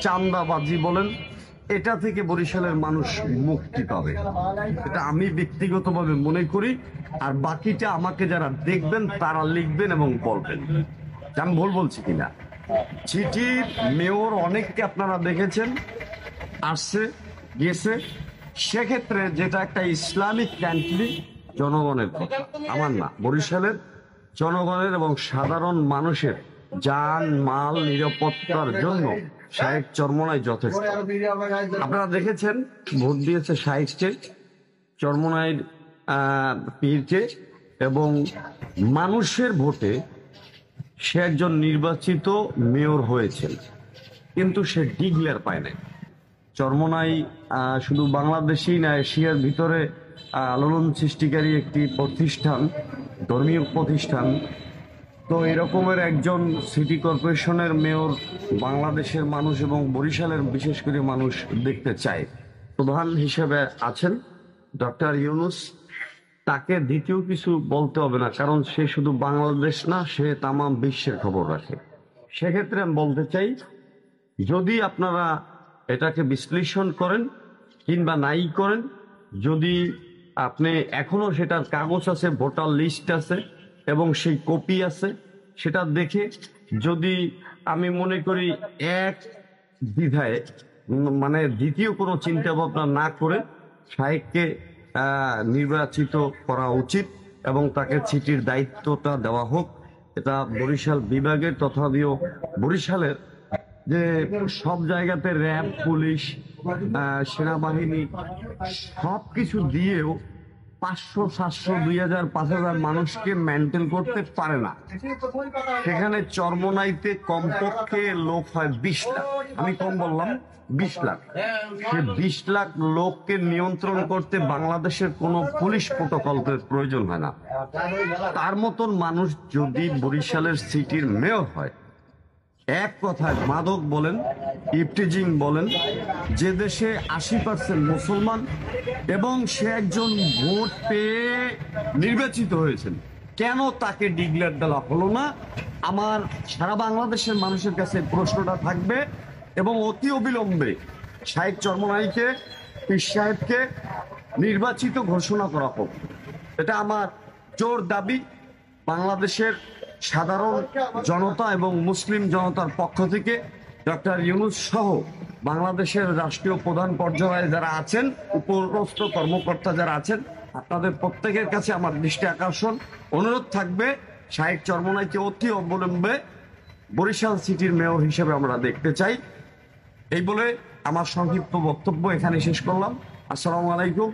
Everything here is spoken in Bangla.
চাঁদাবাজি বলেন, এটা থেকে বরিশালের মানুষ মুক্তি পাবে, এটা আমি ব্যক্তিগতভাবে মনে করি। আর বাকিটা আমাকে যারা দেখবেন তারা লিখবেন এবং বলবেন আমি ভুল বলছি কিনা। চিঠির মেয়র অনেককে আপনারা দেখেছেন, আসছে গেছে, সেক্ষেত্রে যেটা একটা ইসলামিক কান্ট্রি, জনগণের কথা, আমার না, বরিশালের জনগণের এবং সাধারণ মানুষের যান মাল নিরাপত্তার জন্য শাহেক চরমোনাই যথেষ্ট। আপনারা দেখেছেন ভোট দিয়েছে শাহেককে, চরমোনাইর পীরকে, এবং মানুষের ভোটে সে একজন নির্বাচিত মেয়র হয়েছেন, কিন্তু সে ডিক্লেয়ার পায় নাই। চরমোনাই শুধু বাংলাদেশেই না, এশিয়ার ভিতরে আলোড়ন সৃষ্টিকারী একটি প্রতিষ্ঠান, ধর্মীয় প্রতিষ্ঠান। তো এরকমের একজন সিটি কর্পোরেশনের মেয়র বাংলাদেশের মানুষ এবং বরিশালের বিশেষ করে মানুষ দেখতে চায়। প্রধান হিসেবে আছেন ডক্টর ইউনূস, তাকে দ্বিতীয় কিছু বলতে হবে না, কারণ সে শুধু বাংলাদেশ না, সে তামাম বিশ্বের খবর রাখে। সেক্ষেত্রে আমি বলতে চাই, যদি আপনারা এটাকে বিশ্লেষণ করেন কিংবা নাই করেন, যদি আপনি এখনো সেটার কাগজ আছে, ভোটার লিস্ট আছে এবং সেই কপি আছে, সেটা দেখে যদি আমি মনে করি এক দ্বিধায়, মানে দ্বিতীয় কোনো চিন্তা ভাবনা না করে শাহেককে নির্বাচিত করা উচিত এবং তাকে চিঠির দায়িত্বটা দেওয়া হোক। এটা বরিশাল বিভাগের তথাপিও বরিশালের যে সব জায়গাতে র্যাব, পুলিশ, সেনাবাহিনী সবকিছু দিয়েও 500, 700, 2000, 5000 মানুষকে মেনটেন করতে পারে না। সেখানে চরমোনাইতে কমপক্ষে লোক হয় 20 লাখ, আমি কম বললাম, 20 লাখ। সে 20 লাখ লোককে নিয়ন্ত্রণ করতে বাংলাদেশের কোনো পুলিশ প্রোটোকলের প্রয়োজন হয় না। তার মতন মানুষ যদি বরিশালের সিটির মেয়র হয়, এক কথায় মাদক বলেন, ইফটিজিং বলেন, যে দেশে 80% মুসলমান এবং সে একজন ভোট পেয়ে নির্বাচিত হয়েছেন, কেন তাকে ডিক্লেয়ার দেওয়া হলো না? আমার সারা বাংলাদেশের মানুষের কাছে প্রশ্নটা থাকবে এবং অতি অবিলম্বে শাহেক চরমোনাইকে, পীর সাহেবকে নির্বাচিত ঘোষণা করা হোক। এটা আমার জোর দাবি। বাংলাদেশের সাধারণ জনতা এবং মুসলিম জনতার পক্ষ থেকে ডক্টর ইউনূস সহ বাংলাদেশের রাষ্ট্রীয় প্রধান পর্যায়ে যারা আছেন, উপরস্থ কর্মকর্তা যারা আছেন, আপনাদের প্রত্যেকের কাছে আমার দৃষ্টি আকর্ষণ, অনুরোধ থাকবে শাহেক চরমোনাইকে অতি অবলম্বে বরিশাল সিটির মেয়র হিসেবে আমরা দেখতে চাই। এই বলে আমার সংক্ষিপ্ত বক্তব্য এখানে শেষ করলাম। আসসালামু আলাইকুম।